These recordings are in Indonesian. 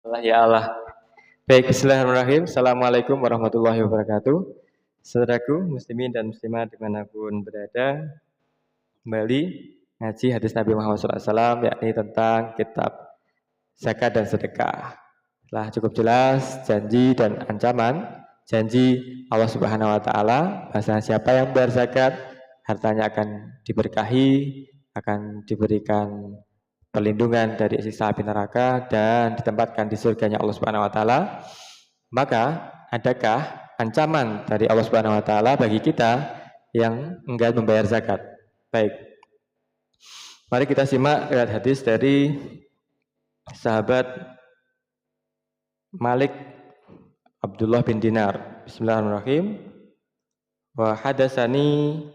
Allah ya Allah. Baik, bismillahirrahmanirrahim. Assalamualaikum warahmatullahi wabarakatuh. Saudaraku, muslimin dan muslimat dimanapun berada, kembali ngaji hadis Nabi Muhammad SAW, yakni tentang kitab zakat dan sedekah. Telah cukup jelas janji dan ancaman. Janji Allah Subhanahu Wa Taala, bahasa siapa yang membayar zakat, hartanya akan diberkahi, akan diberikan perlindungan dari siksa api neraka dan ditempatkan di surganya Allah Subhanahu Wa Taala. Maka adakah ancaman dari Allah Subhanahu Wa Taala bagi kita yang enggan membayar zakat? Baik, mari kita simak hadis dari sahabat Malik Abdullah bin Dinar. Bismillahirrahmanirrahim. Wa hadatsani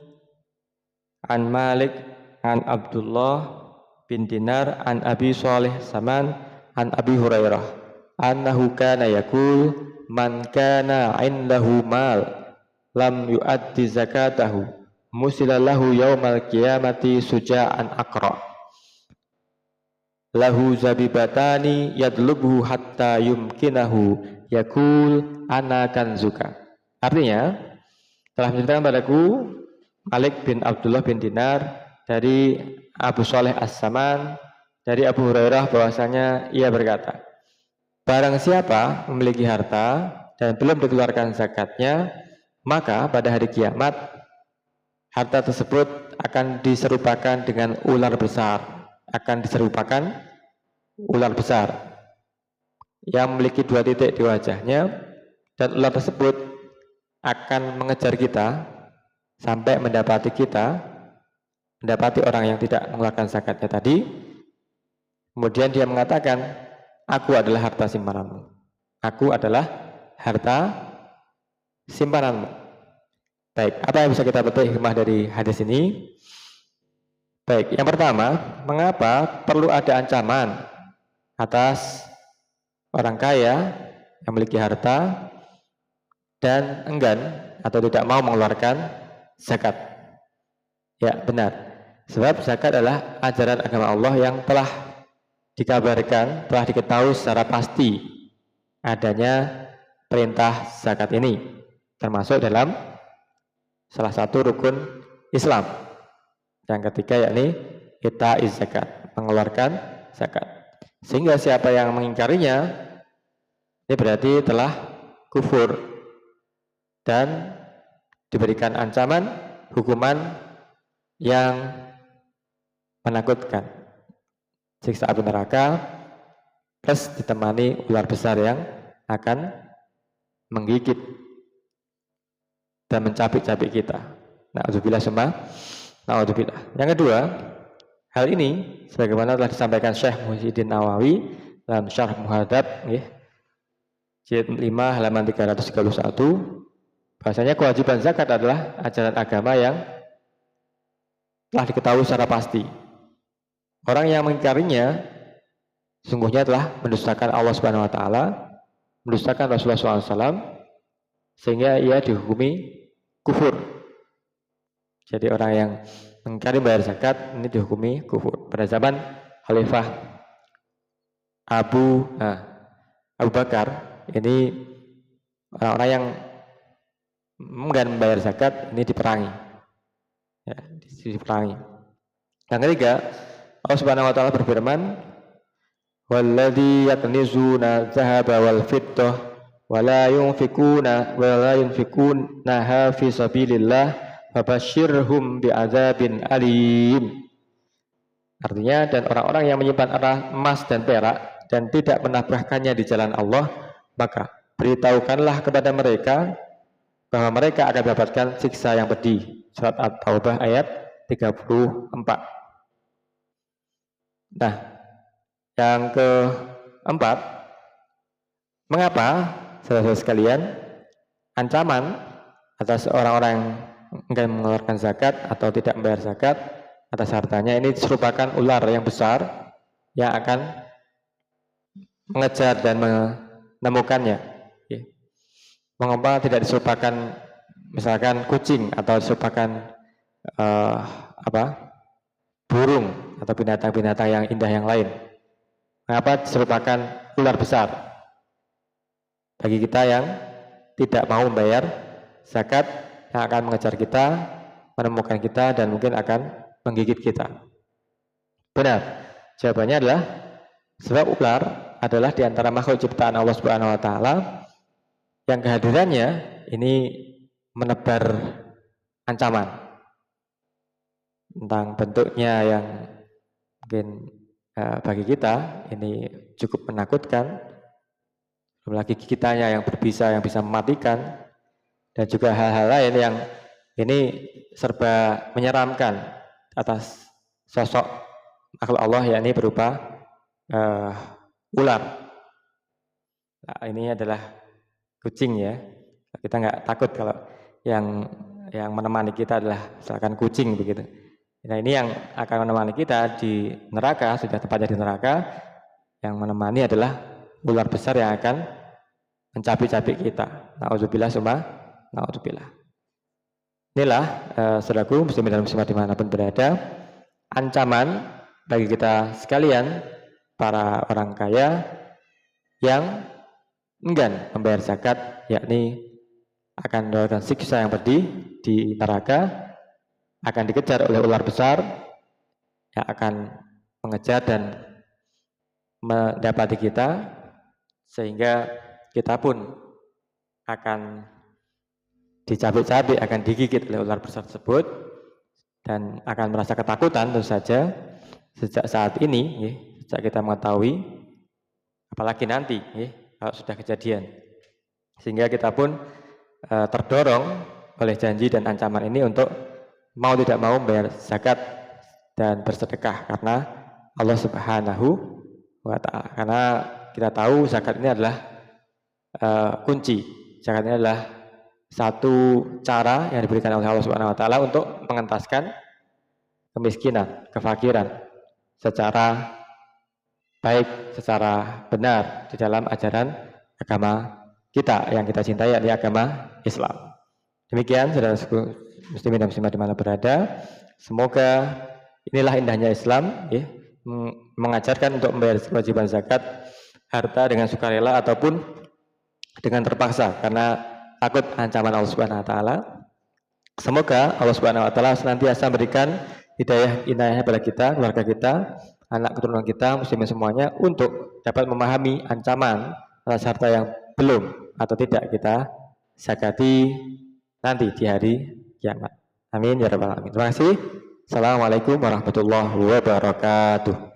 an Malik an Abdullah bin Dinar an Abi Shalih Saman an Abi Hurairah annahu kana yaqul man kana indahu mal lam yu'addi zakatahu musilallahu yaumal qiyamati suja'an aqra lahu zabibatani yadlubuhu hatta yumkinahu yaqul ana kanzuka. Artinya telah menceritakan padaku Malik bin Abdullah bin Dinar dari Abu Shalih As-Saman dari Abu Hurairah bahwasanya ia berkata, barang siapa memiliki harta dan belum dikeluarkan zakatnya, maka pada hari kiamat harta tersebut akan diserupakan dengan ular besar, yang memiliki 2 titik di wajahnya, dan ular tersebut akan mengejar kita sampai mendapati orang yang tidak mengeluarkan zakatnya tadi. Kemudian dia mengatakan, aku adalah harta simpananmu. Aku adalah harta simpananmu. Baik, apa yang bisa kita petik hikmah dari hadis ini? Baik, yang pertama, mengapa perlu ada ancaman atas orang kaya yang memiliki harta dan enggan atau tidak mau mengeluarkan zakat? Ya, benar. Sebab zakat adalah ajaran agama Allah yang telah dikabarkan, telah diketahui secara pasti adanya perintah zakat ini, termasuk dalam salah satu rukun Islam. Yang ketiga yakni ita'iz zakat, mengeluarkan zakat. Sehingga siapa yang mengingkarinya, ini berarti telah kufur dan diberikan ancaman hukuman yang menakutkan, siksa api neraka plus ditemani ular besar yang akan menggigit dan mencabik-cabik kita. Na'udzubillah summa na'udzubillah. Yang kedua, hal ini sebagaimana telah disampaikan Syekh Muhyiddin Nawawi dalam Syarh Muhadzab jilid 5 halaman 331, bahasanya kewajiban zakat adalah ajaran agama yang telah diketahui secara pasti. Orang yang mengingkarinya sungguhnya telah mendustakan Allah Subhanahu Wa Taala, mendustakan Rasulullah SAW, sehingga ia dihukumi kufur. Jadi orang yang mengingkari bayar zakat ini dihukumi kufur. Pada zaman Khalifah Abu Bakar, ini orang-orang yang enggan membayar zakat ini diperangi. Ya, diperangi. Yang ketiga, Allah Subhanahu wa taala berfirman, "Walladzi yaknizuna dzahaba wal fiddah wa la yunfikunaha fi sabilillah fabasyirhum bi'adzabin alim." Artinya, dan orang-orang yang menyimpan emas dan perak dan tidak menafkahkannya di jalan Allah, maka beritahukanlah kepada mereka bahwa mereka akan mendapatkan siksa yang pedih. Surat At-Taubah ayat 34. Nah, yang keempat, mengapa saudara-saudara sekalian ancaman atas orang-orang yang enggan mengeluarkan zakat atau tidak membayar zakat atas hartanya ini serupakan ular yang besar yang akan mengejar dan menemukannya. Mengapa tidak diserupakan misalkan kucing atau diserupakan burung atau binatang-binatang yang indah yang lain? Mengapa diserupakan ular besar? Bagi kita yang tidak mau membayar zakat, yang akan mengejar kita, menemukan kita, dan mungkin akan menggigit kita. Benar. Jawabannya adalah sebab ular adalah di antara makhluk ciptaan Allah Subhanahu wa taala yang kehadirannya ini menebar ancaman tentang bentuknya yang mungkin bagi kita ini cukup menakutkan, belum lagi gigitannya yang berbisa, yang bisa mematikan, dan juga hal-hal lain yang ini serba menyeramkan atas sosok makhluk Allah, yakni berupa ular. Nah, ini adalah kucing ya. Kita nggak takut kalau yang menemani kita adalah misalkan kucing begitu. Nah, ini yang akan menemani kita di neraka, sudah tepatnya di neraka. Yang menemani adalah ular besar yang akan mencabik-cabik kita. Nauzubillah summa nauzubillah. Inilah saudaraku muslimin dan muslimat dimanapun berada, ancaman bagi kita sekalian, para orang kaya yang enggan membayar zakat, yakni akan mendapatkan siksa yang pedih di neraka, akan dikejar oleh ular besar yang akan mengejar dan mendapati kita, sehingga kita pun akan dicabik-cabik, akan digigit oleh ular besar tersebut, dan akan merasa ketakutan tentu saja sejak saat ini, sejak kita mengetahui, apalagi nanti kalau sudah kejadian, sehingga kita pun terdorong oleh janji dan ancaman ini untuk mau tidak mau membayar zakat dan bersedekah karena Allah Subhanahu wa taala. Karena kita tahu zakat ini adalah kunci. Zakat ini adalah satu cara yang diberikan oleh Allah Subhanahu wa taala untuk mengentaskan kemiskinan, kefakiran secara baik, secara benar di dalam ajaran agama kita yang kita cintai, yakni agama Islam. Demikian saudara-saudaraku muslimin dan muslimat di mana berada. Semoga inilah indahnya Islam, mengajarkan untuk membayar kewajiban zakat harta dengan sukarela ataupun dengan terpaksa karena takut ancaman Allah Subhanahu wa taala. Semoga Allah Subhanahu wa taala senantiasa memberikan hidayah kepada kita, keluarga kita, anak keturunan kita, muslimin semuanya, untuk dapat memahami ancaman atas harta yang belum atau tidak kita zakati nanti di hari kiamat. Amin ya rabbal alamin. Terima kasih. Assalamualaikum warahmatullahi wabarakatuh.